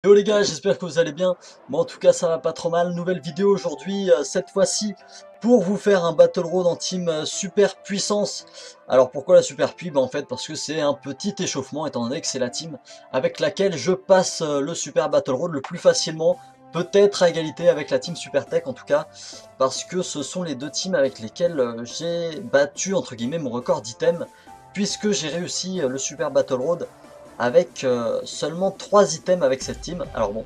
Yo les gars, j'espère que vous allez bien. Moi en tout cas ça va pas trop mal. Nouvelle vidéo aujourd'hui, cette fois-ci pour vous faire un Battle Road en team super puissance. Alors pourquoi la super pui? En fait parce que c'est un petit échauffement étant donné que c'est la team avec laquelle je passe le super Battle Road le plus facilement. Peut-être à égalité avec la team Super Tech en tout cas. Parce que ce sont les deux teams avec lesquels j'ai battu entre guillemets mon record d'item. Puisque j'ai réussi le super Battle Road avec seulement 3 items avec cette team. Alors bon,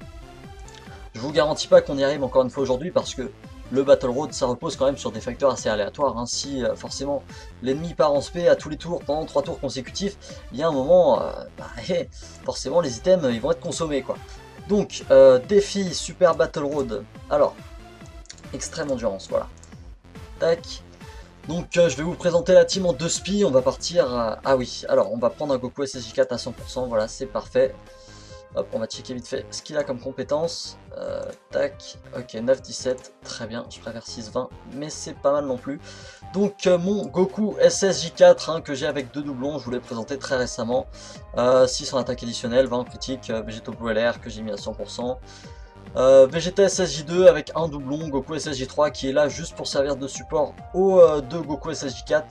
je vous garantis pas qu'on y arrive encore une fois aujourd'hui parce que le Battle Road ça repose quand même sur des facteurs assez aléatoires. Hein. Si forcément l'ennemi part en spé à tous les tours pendant 3 tours consécutifs, il y a un moment, forcément les items ils vont être consommés quoi. Donc défi Super Battle Road, alors extrême endurance, voilà. Tac. Donc je vais vous présenter la team en 2 spi, on va partir ah oui, alors on va prendre un Goku SSJ4 à 100%, voilà c'est parfait. Hop, on va checker vite fait ce qu'il a comme compétence. Tac, ok, 9-17, très bien, je préfère 6-20, mais c'est pas mal non plus. Donc mon Goku SSJ4 hein, que j'ai avec 2 doublons, je vous l'ai présenté très récemment. 6 en attaque additionnelle, 20 en critique, Végéto Blue LR que j'ai mis à 100%. Vegeta SSJ2 avec un doublon, Goku SSJ3 qui est là juste pour servir de support aux deux Goku SSJ4.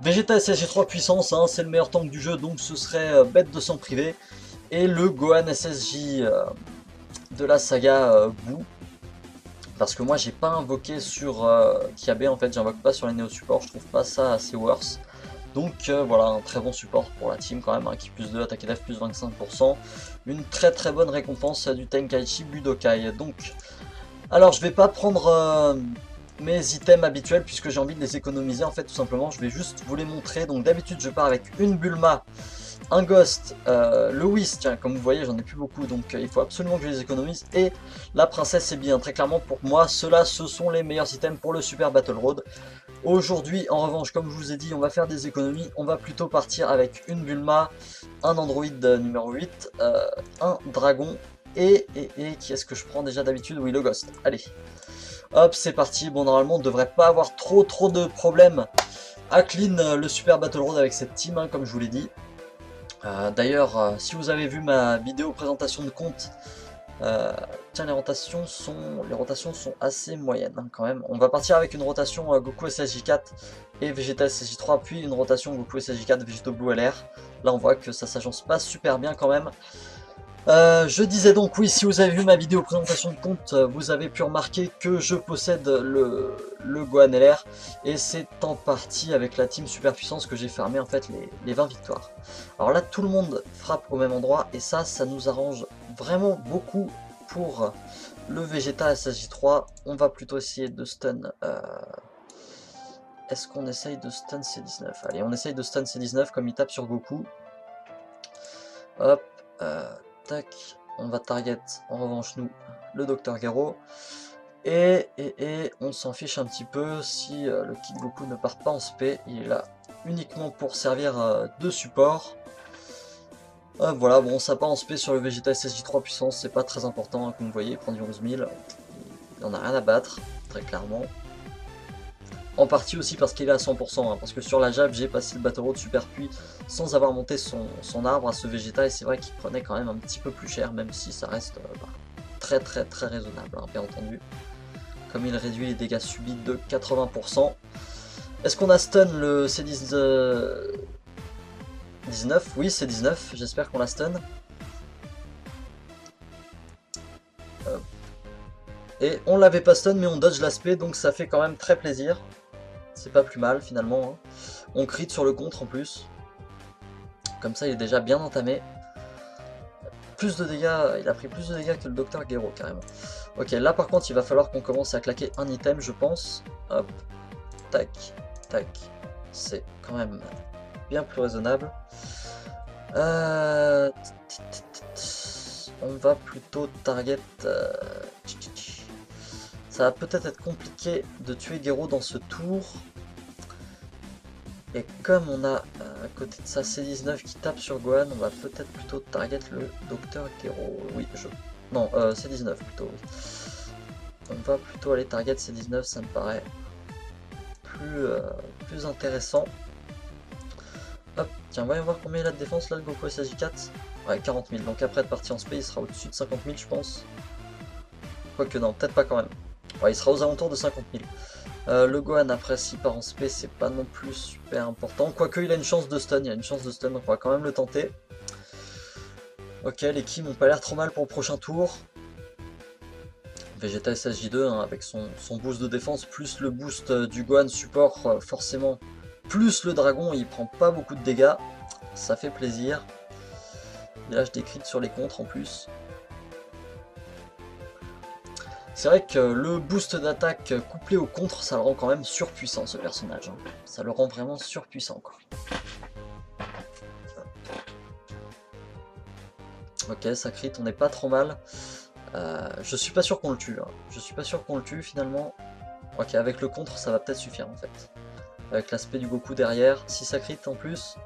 Vegeta SSJ3 puissance, hein, c'est le meilleur tank du jeu donc ce serait bête de s'en priver. Et le Gohan SSJ de la saga Boo. Parce que moi j'ai pas invoqué sur Kiabe en fait, j'invoque pas sur les Néo Support, je trouve pas ça assez worse. Donc voilà, un très bon support pour la team quand même, hein, qui plus 2, attaque def plus 25%. Une très bonne récompense du Tenkaichi Budokai. Donc, alors je vais pas prendre mes items habituels puisque j'ai envie de les économiser en fait tout simplement. Je vais juste vous les montrer. Donc d'habitude je pars avec une Bulma, un Ghost, le Whis, tiens comme vous voyez j'en ai plus beaucoup donc il faut absolument que je les économise, et la princesse est bien. Très clairement pour moi ceux-là ce sont les meilleurs items pour le Super Battle Road. Aujourd'hui en revanche comme je vous ai dit on va faire des économies, on va plutôt partir avec une Bulma, un Android numéro 8, un Dragon et qui est-ce que je prends déjà d'habitude? Oui, le Ghost, allez. Hop c'est parti, bon normalement on ne devrait pas avoir trop de problèmes à clean le Super Battle Road avec cette team hein, comme je vous l'ai dit. D'ailleurs, si vous avez vu ma vidéo présentation de compte, tiens, les rotations sont assez moyennes hein, quand même. On va partir avec une rotation Goku SSJ4 et Vegeta SSJ3, puis une rotation Goku SSJ4, Vegeto Blue LR. Là, on voit que ça s'agence pas super bien quand même. Je disais donc, oui, si vous avez vu ma vidéo présentation de compte, vous avez pu remarquer que je possède le Gohan LR, et c'est en partie avec la team super puissance que j'ai fermé en fait les 20 victoires. Alors là, tout le monde frappe au même endroit, et ça nous arrange vraiment beaucoup pour le Vegeta SSJ3. On va plutôt essayer de stun. Est-ce qu'on essaye de stun C19? Allez, on essaye de stun C19 comme il tape sur Goku. Hop, tac, on va target en revanche nous, le Dr Gero. Et on s'en fiche un petit peu si le Kid Goku ne part pas en spé, il est là uniquement pour servir de support. Voilà, bon ça part en spé sur le Vegeta SSJ3 puissance, c'est pas très important, hein, comme vous voyez, il prend du 11 000, il en a rien à battre, très clairement. En partie aussi parce qu'il est à 100%, hein, parce que sur la jab j'ai passé le Battle Road super puits sans avoir monté son arbre à ce Vegeta, et c'est vrai qu'il prenait quand même un petit peu plus cher, même si ça reste très raisonnable, hein, bien entendu. Comme il réduit les dégâts subis de 80%. Est-ce qu'on a stun le C19? Oui, C19, j'espère qu'on l'a stun. Et on l'avait pas stun, mais on dodge l'aspect, donc ça fait quand même très plaisir. C'est pas plus mal finalement. Hein. On crit sur le contre en plus. Comme ça il est déjà bien entamé. Plus de dégâts, il a pris plus de dégâts que le Dr Gero carrément. Ok, là par contre il va falloir qu'on commence à claquer un item je pense. Hop, tac, tac. C'est quand même bien plus raisonnable. On va plutôt target... Ça va peut-être être compliqué de tuer Gero dans ce tour. Et comme on a à côté de ça C19 qui tape sur Gohan, on va peut-être plutôt target le Dr Gero. Oui, non, C19 plutôt. Oui. On va plutôt aller target C19, ça me paraît plus intéressant. Hop, tiens, voyons voir combien il a de défense là, le Goku SSJ4. Ouais, 40 000. Donc après être parti en SP, il sera au-dessus de 50 000, je pense. Quoique non, peut-être pas quand même. Ouais, il sera aux alentours de 50 000. Le Gohan, après, s'il part en SP, c'est pas non plus super important. Quoique, il a une chance de stun. Il a une chance de stun, donc on va quand même le tenter. Ok, les Ki m'ont pas l'air trop mal pour le prochain tour. Vegeta SSJ2 hein, avec son boost de défense, plus le boost du Gohan support, forcément, plus le dragon, il prend pas beaucoup de dégâts. Ça fait plaisir. Il lâche des crits sur les contres en plus. C'est vrai que le boost d'attaque couplé au contre, ça le rend quand même surpuissant ce personnage. Hein. Ça le rend vraiment surpuissant quoi. Ok, ça crit, on n'est pas trop mal. Je suis pas sûr qu'on le tue. Hein. Je suis pas sûr qu'on le tue finalement. Ok, avec le contre, ça va peut-être suffire en fait. Avec l'aspect du Goku derrière. Si ça crit en plus...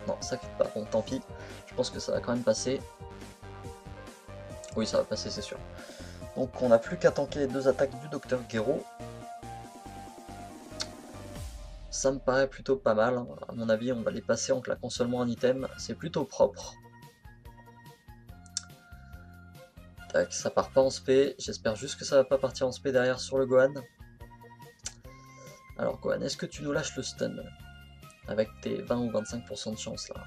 Non, ça crit pas. Bon, tant pis. Je pense que ça va quand même passer. Oui, ça va passer, c'est sûr. Donc on n'a plus qu'à tanker les deux attaques du Docteur Gero. Ça me paraît plutôt pas mal. À mon avis, on va les passer en claquant seulement un item. C'est plutôt propre. Tac, ça part pas en SP. J'espère juste que ça va pas partir en SP derrière sur le Gohan. Alors Gohan, est-ce que tu nous lâches le stun? Avec tes 20 ou 25% de chance là.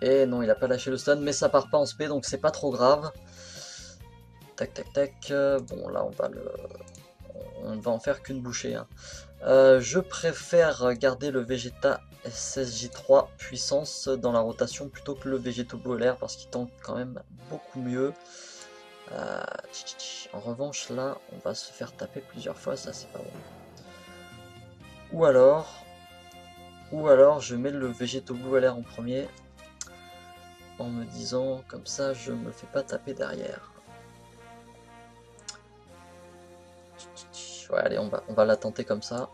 Et non, il a pas lâché le stun, mais ça part pas en SP, donc c'est pas trop grave. Tac, tac, tac. Bon, là, on va en faire qu'une bouchée. Hein. Je préfère garder le Vegeta SSJ3 puissance dans la rotation plutôt que le Végéto LR parce qu'il tank quand même beaucoup mieux. En revanche, là, on va se faire taper plusieurs fois, ça c'est pas bon. Ou alors, je mets le Végéto LR en premier en me disant comme ça, je me fais pas taper derrière. Ouais, allez, on va la tenter comme ça.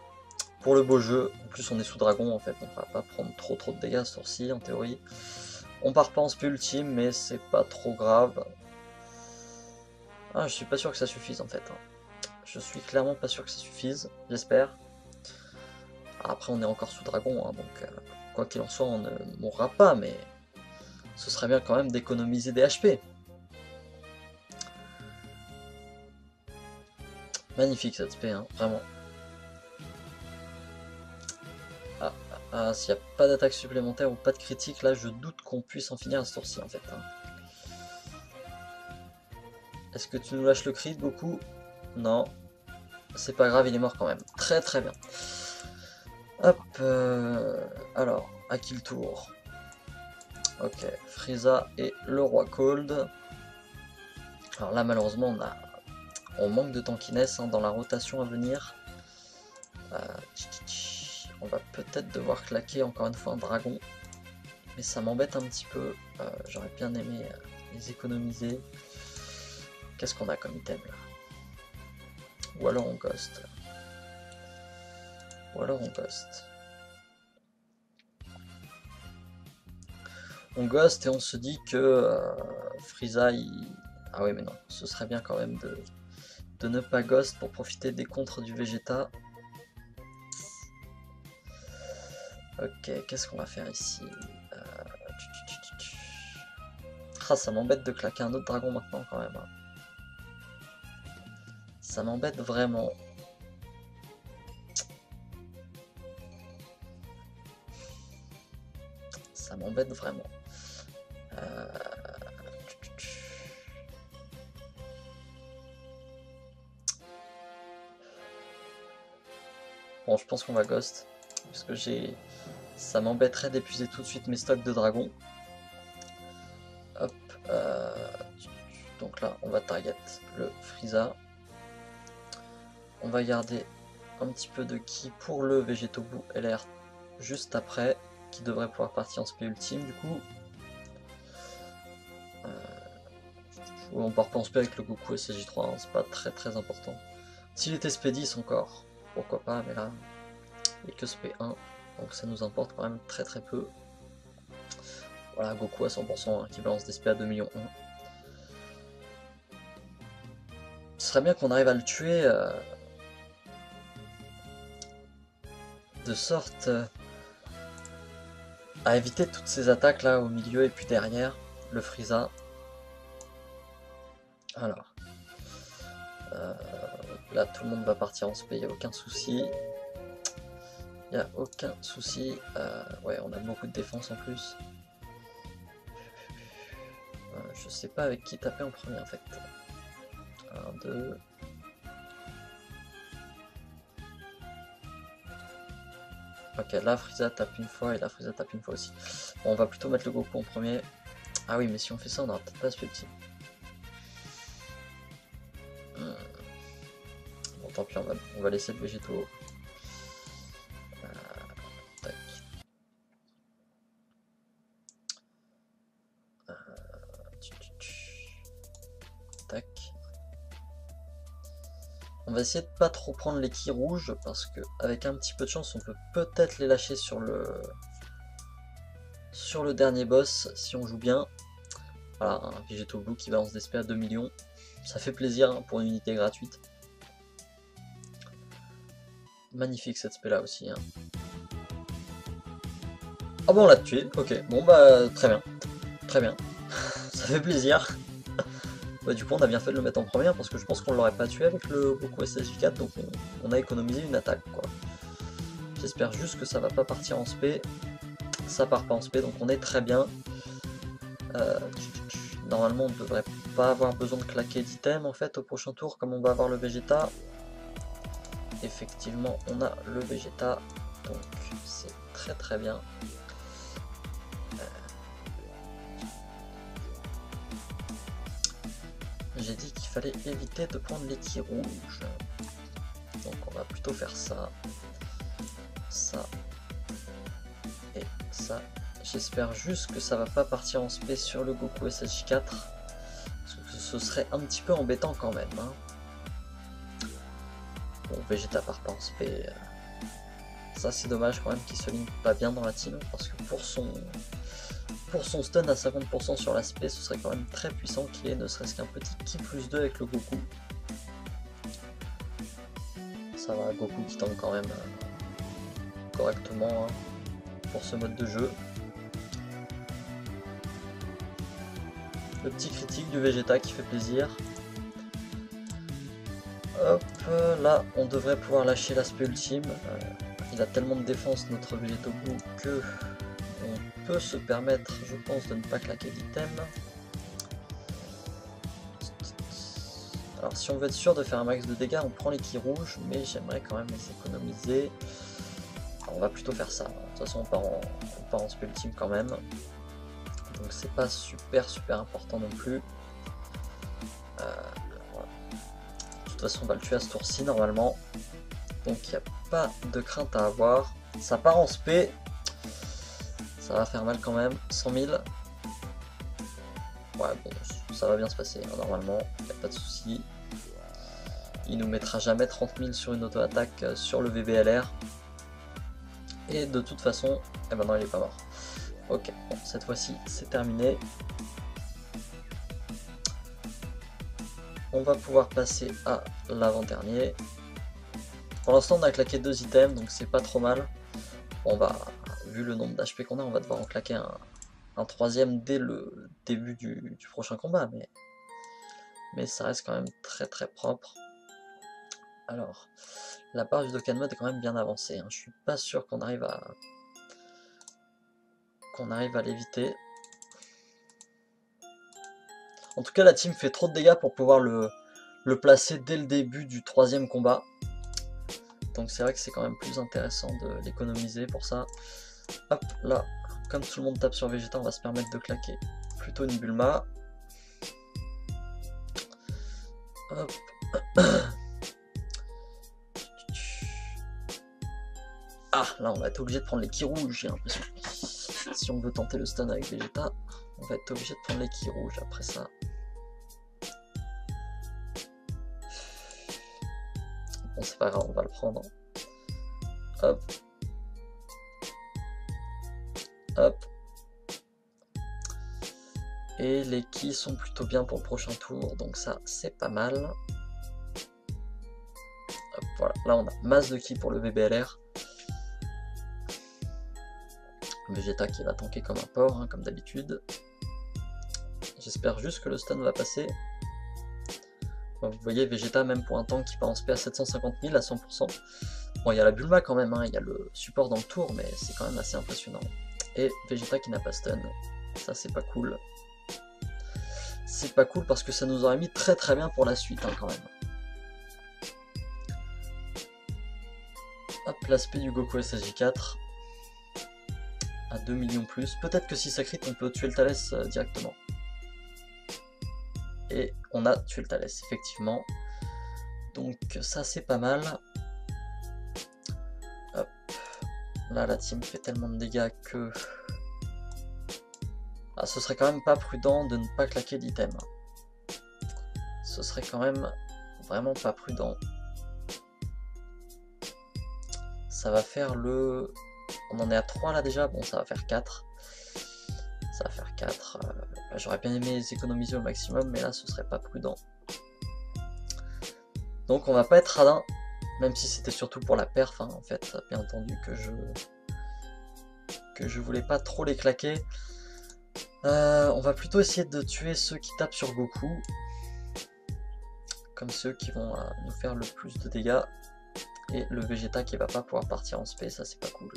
Pour le beau jeu, en plus on est sous dragon en fait, on va pas prendre trop de dégâts ce tour-ci en théorie. On part pas en SP ultime, mais c'est pas trop grave. Ah, je suis pas sûr que ça suffise en fait. Hein. Je suis clairement pas sûr que ça suffise, j'espère. Après on est encore sous dragon, hein, donc quoi qu'il en soit on ne mourra pas, mais ce serait bien quand même d'économiser des HP. Magnifique cette SP, hein, vraiment. S'il n'y a pas d'attaque supplémentaire ou pas de critique, là je doute qu'on puisse en finir à ce tour-ci en fait. Hein. Est-ce que tu nous lâches le crit, Goku? Non. C'est pas grave, il est mort quand même. Très très bien. Hop. Alors, à qui le tour? Ok, Frieza et le roi Cold. Alors là, malheureusement, on manque de tankiness hein, dans la rotation à venir. On va peut-être devoir claquer encore une fois un dragon. Mais ça m'embête un petit peu. J'aurais bien aimé les économiser. Qu'est-ce qu'on a comme item là? Ou alors on ghost. Ou alors on ghost. On ghost et on se dit que Frieza il... Ah oui mais non, ce serait bien quand même de ne pas ghost pour profiter des contres du Vegeta. Ok, qu'est-ce qu'on va faire ici? Ah, ça m'embête de claquer un autre dragon maintenant quand même. Hein. Ça m'embête vraiment. Ça m'embête vraiment. Bon, je pense qu'on va ghost. Parce que ça m'embêterait d'épuiser tout de suite mes stocks de dragons. Hop. Donc là, on va target le Frieza. On va garder un petit peu de ki pour le Végétobu LR juste après, qui devrait pouvoir partir en SP ultime du coup. On part pas en SP avec le Goku SSJ3, hein, c'est pas très important. S'il était SP 10 encore, pourquoi pas, mais là, il est que SP 1, donc ça nous importe quand même très peu. Voilà, Goku à 100% hein, qui balance des SP à 2 millions 1. Ce serait bien qu'on arrive à le tuer de sorte à éviter toutes ces attaques là au milieu et puis derrière, le Frieza. Alors, là tout le monde va partir en spé, il n'y a aucun souci. Il n'y a aucun souci. Ouais, on a beaucoup de défense en plus. Je sais pas avec qui taper en premier en fait. 1, 2. Ok, là Frieza tape une fois et là Frieza tape une fois aussi. Bon, on va plutôt mettre le Goku en premier. Ah oui, mais si on fait ça, on n'aura peut-être pas ce petit. Bon, tant pis, on va laisser le végétaux. Tac. Tac. On va essayer de pas trop prendre les ki rouges parce que avec un petit peu de chance, on peut peut-être les lâcher sur le dernier boss si on joue bien. Voilà, un Végéto Blue qui balance des SP à 2 millions. Ça fait plaisir hein, pour une unité gratuite. Magnifique cette spé là aussi. Hein. Ah bon, on l'a tué, ok. Bon bah très bien. Très bien. Ça fait plaisir. Bah, du coup on a bien fait de le mettre en première parce que je pense qu'on l'aurait pas tué avec le Goku SSJ4, donc on a économisé une attaque quoi. J'espère juste que ça va pas partir en spé. Ça part pas en spé, donc on est très bien. Normalement on ne devrait pas avoir besoin de claquer d'items en fait au prochain tour, comme on va avoir le Vegeta. Effectivement on a le Vegeta, donc c'est très très bien. J'ai dit qu'il fallait éviter de prendre les ki rouges. Donc on va plutôt faire ça. Ça. Et ça. J'espère juste que ça va pas partir en spé sur le Goku SSJ4. Parce que ce serait un petit peu embêtant quand même. Hein. Bon, Vegeta part pas en spé. Ça c'est dommage quand même qu'il se ligne pas bien dans la team. Parce que pour son stun à 50% sur l'aspect, ce serait quand même très puissant qu'il ait ne serait-ce qu'un petit ki plus 2 avec le Goku. Ça va, Goku qui tank quand même correctement hein, pour ce mode de jeu. Le petit critique du Vegeta qui fait plaisir. Hop, là on devrait pouvoir lâcher l'aspect ultime. Il a tellement de défense notre Végéto Blue que on peut se permettre, je pense, de ne pas claquer d'item. Alors si on veut être sûr de faire un max de dégâts, on prend les ki rouges, mais j'aimerais quand même les économiser. Alors, on va plutôt faire ça. De toute façon on part en spé ultime quand même. Donc c'est pas super important non plus. Voilà. De toute façon on va le tuer à ce tour-ci normalement. Donc il n'y a pas de crainte à avoir. Ça part en spé. Ça va faire mal quand même. 100 000. Ouais bon, ça va bien se passer hein, normalement. Il n'y a pas de souci. Il nous mettra jamais 30 000 sur une auto-attaque sur le VBLR. Et de toute façon, eh ben non il est pas mort. Ok, bon, cette fois-ci c'est terminé. On va pouvoir passer à l'avant-dernier. Pour l'instant on a claqué 2 items, donc c'est pas trop mal. On va, vu le nombre d'HP qu'on a, on va devoir en claquer un troisième dès le début du prochain combat, mais ça reste quand même très propre. Alors, la barre du Dokkan Mode est quand même bien avancée, hein. Je suis pas sûr qu'on arrive à l'éviter. En tout cas la team fait trop de dégâts pour pouvoir le placer dès le début du troisième combat. Donc c'est vrai que c'est quand même plus intéressant de l'économiser pour ça. Hop, là, comme tout le monde tape sur Vegeta, on va se permettre de claquer plutôt une Bulma. Hop. Ah, là on va être obligé de prendre les ki rouges, j'ai l'impression. Si on veut tenter le stun avec Vegeta, on va être obligé de prendre les ki rouges après ça. Bon c'est pas grave, on va le prendre. Hop. Hop. Et les ki sont plutôt bien pour le prochain tour, donc ça c'est pas mal. Hop, voilà, là on a masse de ki pour le VBLR. Vegeta qui va tanker comme un porc, hein, comme d'habitude. J'espère juste que le stun va passer. Bon, vous voyez, Vegeta, même pour un tank qui part en SP à 750 000 à 100%. Bon, il y a la Bulma quand même, hein, il y a le support dans le tour, mais c'est quand même assez impressionnant. Et Vegeta qui n'a pas stun, ça c'est pas cool. C'est pas cool parce que ça nous aurait mis très très bien pour la suite, hein, quand même. Hop, l'aspect du Goku SSJ4 à 2 millions plus. Peut-être que si ça crit, on peut tuer le Thalès directement. Et on a tué le Thalès, effectivement. Donc ça c'est pas mal. Hop. Là la team fait tellement de dégâts que... Ah, ce serait quand même pas prudent de ne pas claquer d'item. Ce serait quand même vraiment pas prudent. Ça va faire le... On en est à 3 là déjà, bon ça va faire 4. Ça va faire 4. J'aurais bien aimé les économiser au maximum, mais là ce serait pas prudent. Donc on va pas être radin, même si c'était surtout pour la perf, hein, en fait, bien entendu que je voulais pas trop les claquer. On va plutôt essayer de tuer ceux qui tapent sur Goku, comme ceux qui vont nous faire le plus de dégâts. Et le Vegeta qui va pas pouvoir partir en SP, ça c'est pas cool.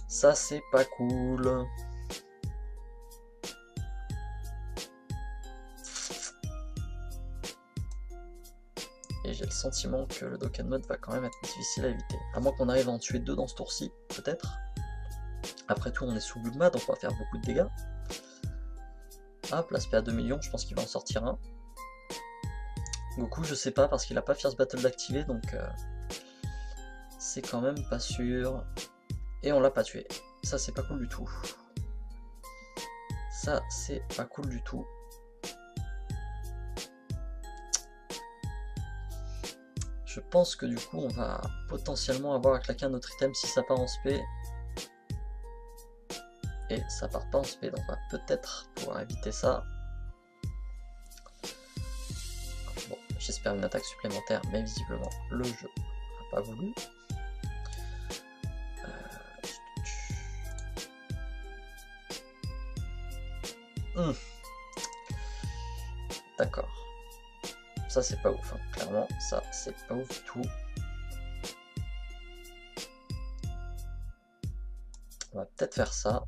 Ça c'est pas cool. Et j'ai le sentiment que le Dokkan Mode va quand même être difficile à éviter. À moins qu'on arrive à en tuer 2 dans ce tour-ci, peut-être. Après tout, on est sous Bulma, donc on va faire beaucoup de dégâts. Hop, l'aspect à 2 millions, je pense qu'il va en sortir un. Goku, je sais pas, parce qu'il a pas Fierce Battle d'activer, donc c'est quand même pas sûr. Et on l'a pas tué. Ça, c'est pas cool du tout. Ça, c'est pas cool du tout. Je pense que du coup, on va potentiellement avoir à claquer un autre item si ça part en SP. Et ça part pas en SP, donc on va peut-être pouvoir éviter ça. Bon, j'espère une attaque supplémentaire, mais visiblement le jeu n'a pas voulu. D'accord. Ça c'est pas ouf, hein. Clairement, ça c'est pas ouf du tout. On va peut-être faire ça.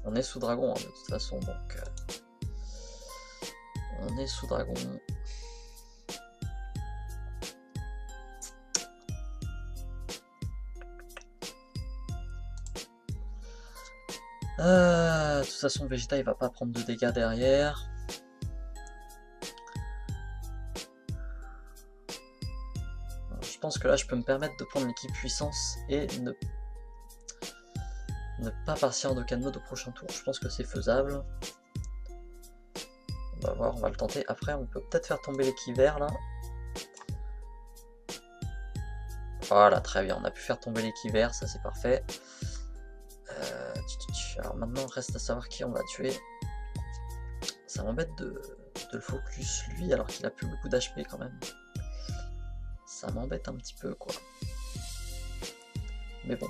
On est sous dragon, hein, de toute façon, donc on est sous dragon. De toute façon, Vegeta il va pas prendre de dégâts derrière. Je pense que là je peux me permettre de prendre l'équipe puissance et ne pas partir en Dokkan Mode au prochain tour. Je pense que c'est faisable. On va voir, on va le tenter. Après, on peut peut-être faire tomber l'équipe vert là. Voilà, très bien. On a pu faire tomber l'équipe vert, ça c'est parfait. Alors maintenant, reste à savoir qui on va tuer. Ça m'embête de le focus lui alors qu'il a plus beaucoup d'HP quand même. Ça m'embête un petit peu quoi. Mais bon.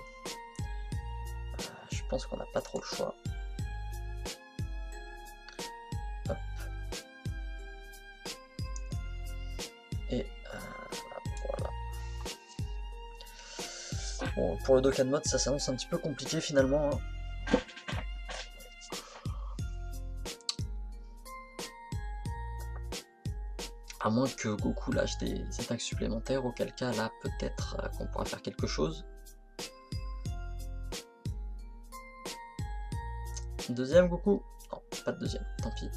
Je pense qu'on n'a pas trop le choix. Hop. Et voilà. Bon, pour le Dokkan Mode, ça s'annonce un petit peu compliqué finalement. Hein. À moins que Goku lâche des attaques supplémentaires, auquel cas là peut-être qu'on pourra faire quelque chose. Deuxième Goku? Non, pas de deuxième, tant pis.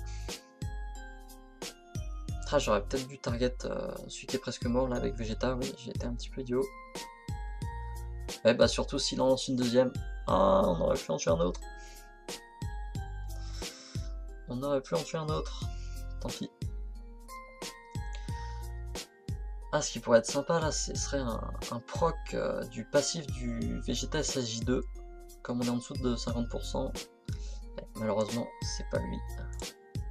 Ah, j'aurais peut-être dû target celui qui est presque mort là avec Vegeta, oui, j'ai été un petit peu idiot. Ouais, bah surtout s'il en lance une deuxième. Ah, on aurait pu en tuer un autre. On aurait pu en tuer un autre. Tant pis. Ah, ce qui pourrait être sympa là, ce serait un proc du passif du Vegeta SSJ2. Comme on est en dessous de 50%. Ouais, malheureusement, c'est pas lui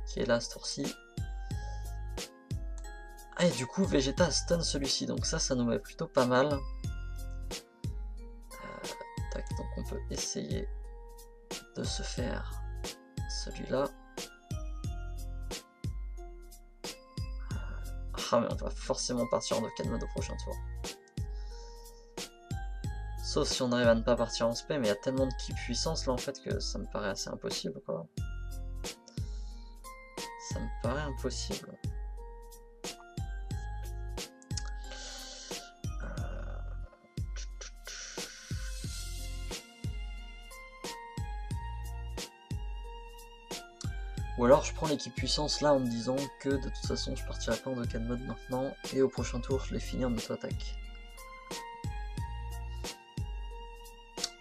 qui est là ce tour-ci. Ah, et du coup, Vegeta stun celui-ci, donc ça nous met plutôt pas mal. Tac, donc on peut essayer de se faire celui-là. Ah, mais on va forcément partir en Dokkan Mode au prochain tour. Sauf si on arrive à ne pas partir en spé, mais il y a tellement de ki puissance là en fait que ça me paraît assez impossible quoi. Ça me paraît impossible. Ou alors je prends l'équipe puissance là en me disant que de toute façon je partirai pas en Dokkan Mode maintenant et au prochain tour je les finis en auto-attaque.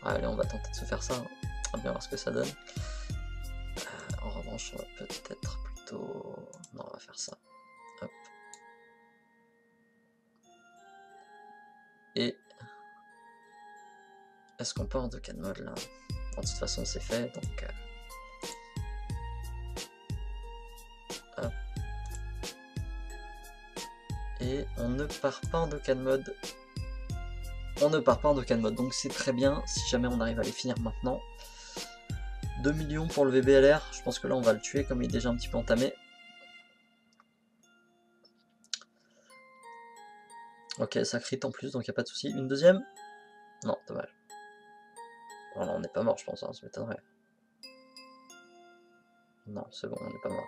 Allez, on va tenter de se faire ça, on va bien voir ce que ça donne. En revanche, on va peut-être plutôt... Non, on va faire ça. Hop. Et... Est-ce qu'on part en Dokkan Mode là? De toute façon c'est fait, donc... Hop. Et on ne part pas en Dokkan Mode. On ne part pas en Dokkan Mode, donc c'est très bien si jamais on arrive à les finir maintenant. 2 millions pour le VBLR, je pense que là on va le tuer comme il est déjà un petit peu entamé. Ok, ça crit en plus, donc il n'y a pas de souci. Une deuxième? Non, dommage. Voilà, on n'est pas mort, je pense, hein, ça m'étonnerait. Non, c'est bon, on n'est pas mort.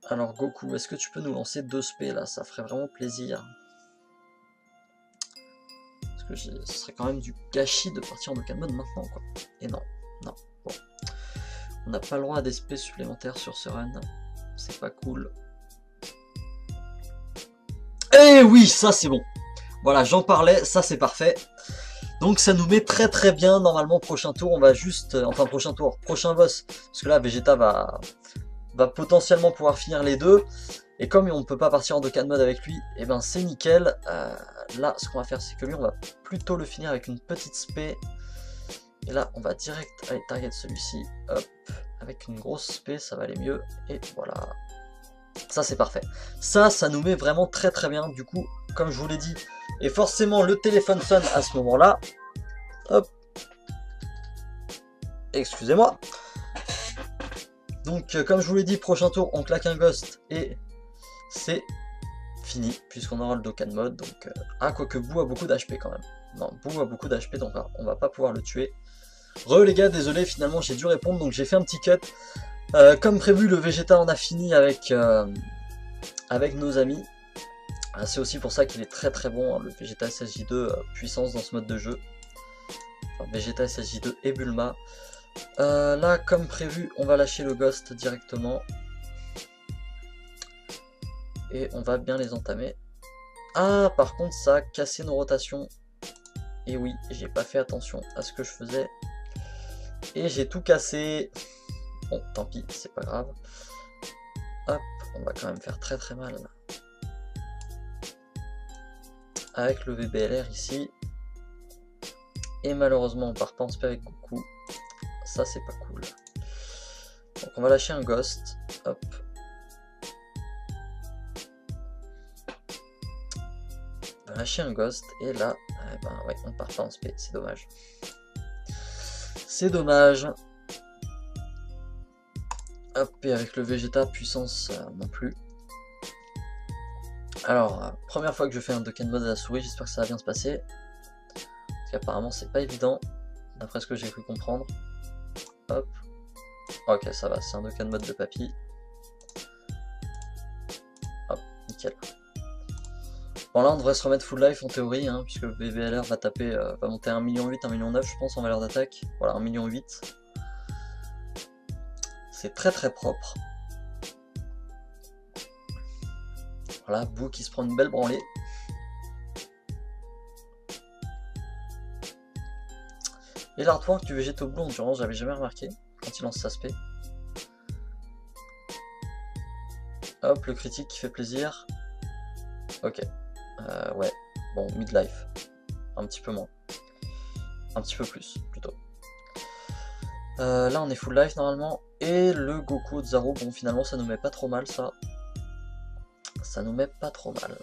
Alors Goku, est-ce que tu peux nous lancer 2 spé là? Ça ferait vraiment plaisir. Parce que ce serait quand même du gâchis de partir en Dokkan Mode maintenant quoi. Et non, non, bon. On n'a pas le droit à des spé supplémentaires sur ce run. C'est pas cool. Eh oui, ça c'est bon. Voilà, j'en parlais, ça c'est parfait. Donc ça nous met très très bien. Normalement, prochain tour, on va juste... Enfin, prochain tour, prochain boss. Parce que là, Vegeta va potentiellement pouvoir finir les deux. Et comme on ne peut pas partir en Dokkan Mode avec lui, et ben c'est nickel. Là, ce qu'on va faire, c'est que lui, on va plutôt le finir avec une petite spé. Et là, on va direct aller target celui-ci. Hop, avec une grosse spé, ça va aller mieux. Et voilà. Ça, c'est parfait. Ça nous met vraiment très très bien. Du coup, comme je vous l'ai dit, et forcément, le téléphone sonne à ce moment-là. Hop. Excusez-moi. Donc, comme je vous l'ai dit, prochain tour, on claque un ghost et c'est fini, puisqu'on aura le Dokkan Mode. Donc, quoique Boo a beaucoup d'HP quand même. Non, Boo a beaucoup d'HP, donc on va pas pouvoir le tuer. Les gars, désolé, finalement j'ai dû répondre, donc j'ai fait un petit cut. Comme prévu, le Vegeta en a fini avec nos amis. C'est aussi pour ça qu'il est très très bon, hein, le Vegeta SSJ2 puissance dans ce mode de jeu. Enfin, Vegeta SSJ2 et Bulma. Là, comme prévu, on va lâcher le Ghost directement. Et on va bien les entamer. Ah, par contre, ça a cassé nos rotations. Et oui, j'ai pas fait attention à ce que je faisais. Et j'ai tout cassé. Bon, tant pis, c'est pas grave. Hop, on va quand même faire très très mal. Avec le VBLR ici. Et malheureusement, on part pas en spé avec Goku. Ça, c'est pas cool. Donc, on va lâcher un Ghost. Hop. On va lâcher un Ghost. Et là, eh ben, ouais, on part pas en spé. C'est dommage. C'est dommage. Hop, et avec le Vegeta, puissance non plus. Alors, première fois que je fais un Dokkan Mode à la souris, j'espère que ça va bien se passer. Parce qu'apparemment, c'est pas évident, d'après ce que j'ai cru comprendre. Hop. Ok, ça va, c'est un Dokkan Mode de papy. Hop, nickel. Bon, là, on devrait se remettre full life en théorie, hein, puisque le VBLR va taper, va monter à 1,8 million, 1,9 million, je pense, en valeur d'attaque. Voilà, 1,8 million. C'est très très propre. Voilà, Boo qui se prend une belle branlée. Et l'artwork du Végéto Blue Endurance, j'avais jamais remarqué quand il lance sa spé. Hop, le critique qui fait plaisir. Ok. Ouais, bon, midlife. Un petit peu moins. Un petit peu plus, plutôt. Là, on est full life normalement. Et le Goku de Zaro, bon, finalement, ça nous met pas trop mal, ça. ça nous met pas trop mal.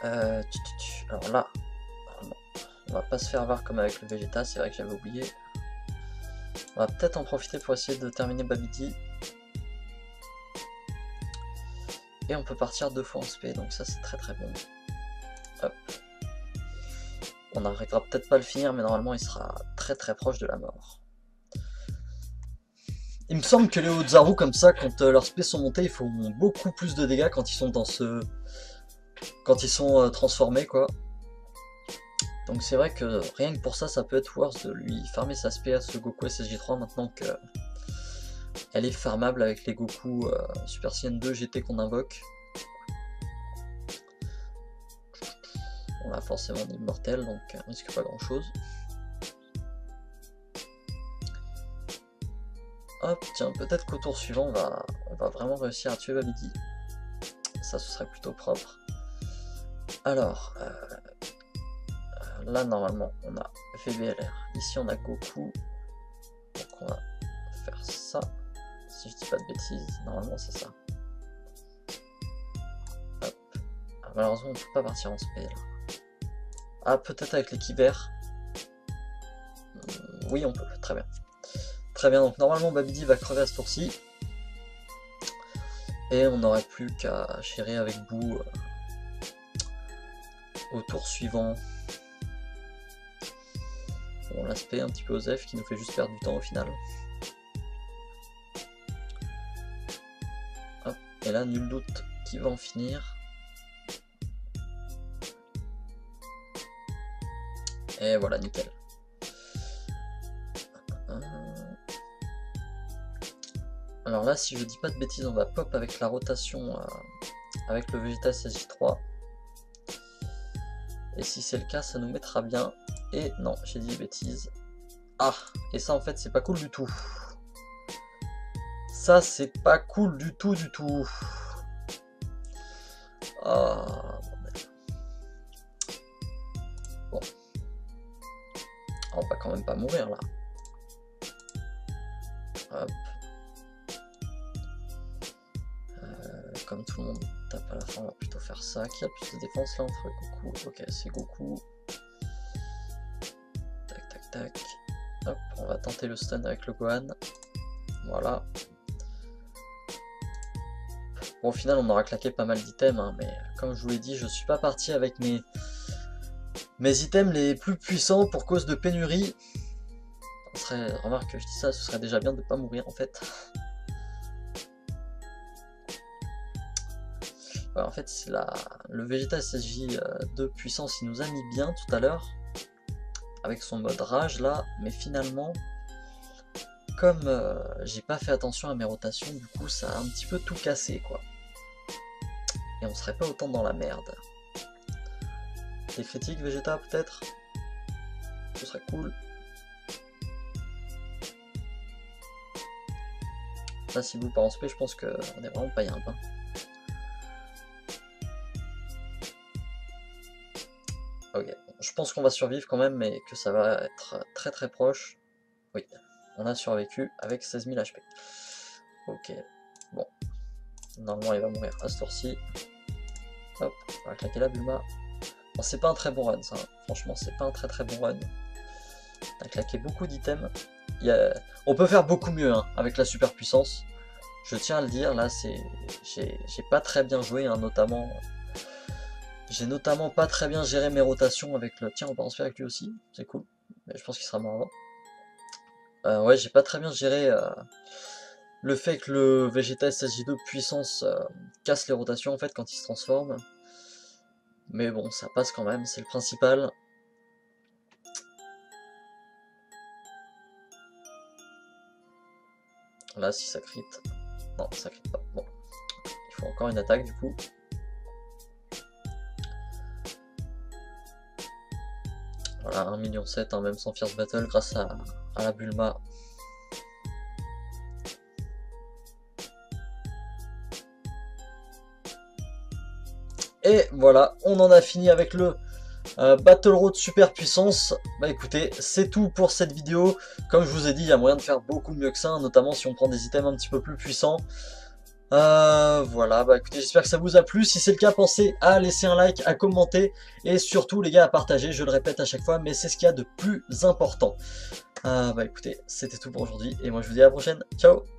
Alors là, non, on va pas se faire avoir comme avec le Vegeta, c'est vrai que j'avais oublié. On va peut-être en profiter pour essayer de terminer Babidi. Et on peut partir 2 fois en SP, donc ça c'est très très bon. Hop. On n'arrivera peut-être pas à le finir, mais normalement il sera très très proche de la mort. Il me semble que les Ozaru comme ça, quand leurs SP sont montés, ils font beaucoup plus de dégâts quand ils sont dans ce... quand ils sont transformés quoi. Donc c'est vrai que rien que pour ça, ça peut être worth de lui farmer sa SP à ce Goku SSJ3 maintenant que elle est farmable avec les Goku Super Saiyan 2 GT qu'on invoque. On a forcément immortel, donc on risque pas grand chose. Hop, tiens, peut-être qu'au tour suivant, on va vraiment réussir à tuer Babidi. Ça, ce serait plutôt propre. Alors, là, normalement, on a VBLR. Ici, on a Goku. Donc, on va faire ça. Si je dis pas de bêtises, normalement, c'est ça. Hop. Alors, malheureusement, on ne peut pas partir en spé, là. Ah, peut-être avec les Kibers. Oui, on peut, très bien. Très bien, donc normalement Babidi va crever à ce tour-ci. Et on n'aurait plus qu'à gérer avec Boo au tour suivant. Bon, l'aspect un petit peu Osef qui nous fait juste perdre du temps au final. Hop, et là, nul doute qu'il va en finir. Et voilà, nickel. Alors là, si je dis pas de bêtises, on va pop avec la rotation avec le Vegeta SSJ3. Et si c'est le cas, ça nous mettra bien. Et non, j'ai dit des bêtises. Ah, et ça en fait, c'est pas cool du tout. Ça, c'est pas cool du tout, du tout. Ah, bon. On va quand même pas mourir là. Hop. Comme tout le monde tape à la fin, on va plutôt faire ça. Qui a plus de défense là entre Goku? Ok, c'est Goku. Tac, tac, tac. Hop, on va tenter le stun avec le Gohan. Voilà. Bon, au final, on aura claqué pas mal d'items, hein, mais comme je vous l'ai dit, je suis pas parti avec mes items les plus puissants pour cause de pénurie. Remarque que je dis ça, ce serait déjà bien de pas mourir en fait. Ouais, en fait, c'est le Vegeta SSJ de puissance, il nous a mis bien tout à l'heure, avec son mode rage là, mais finalement, comme j'ai pas fait attention à mes rotations, du coup ça a un petit peu tout cassé quoi. Et on serait pas autant dans la merde. Des critiques Vegeta peut-être? Ce serait cool. Là, si vous par en spé, je pense qu'on est vraiment pas yimp. Hein. Ok, je pense qu'on va survivre quand même, mais que ça va être très très proche. Oui, on a survécu avec 16 000 HP. Ok, bon. Normalement, il va mourir à ce tour-ci. Hop, on va claquer la Bulma. Bon, c'est pas un très bon run, ça. Franchement, c'est pas un très très bon run. On a claqué beaucoup d'items. On peut faire beaucoup mieux hein, avec la super puissance. Je tiens à le dire, là, j'ai pas très bien joué, hein, notamment... J'ai notamment pas très bien géré mes rotations avec le... Tiens, on peut en se faire avec lui aussi, c'est cool. Mais je pense qu'il sera mort avant. Ouais, j'ai pas très bien géré le fait que le Vegeta SSJ2 puissance casse les rotations en fait quand il se transforme. Mais bon, ça passe quand même, c'est le principal. Là, si ça crit... Non, ça crit pas. Bon, il faut encore une attaque du coup. Voilà, 1,7 million, hein, même sans Fierce Battle, grâce à la Bulma. Et voilà, on en a fini avec le Battle Road Super Puissance. Bah écoutez, c'est tout pour cette vidéo. Comme je vous ai dit, il y a moyen de faire beaucoup mieux que ça, notamment si on prend des items un petit peu plus puissants. Voilà, bah écoutez, j'espère que ça vous a plu. Si c'est le cas, pensez à laisser un like, à commenter et surtout les gars à partager. Je le répète à chaque fois, mais c'est ce qu'il y a de plus important. Bah écoutez, c'était tout pour aujourd'hui et moi je vous dis à la prochaine. Ciao!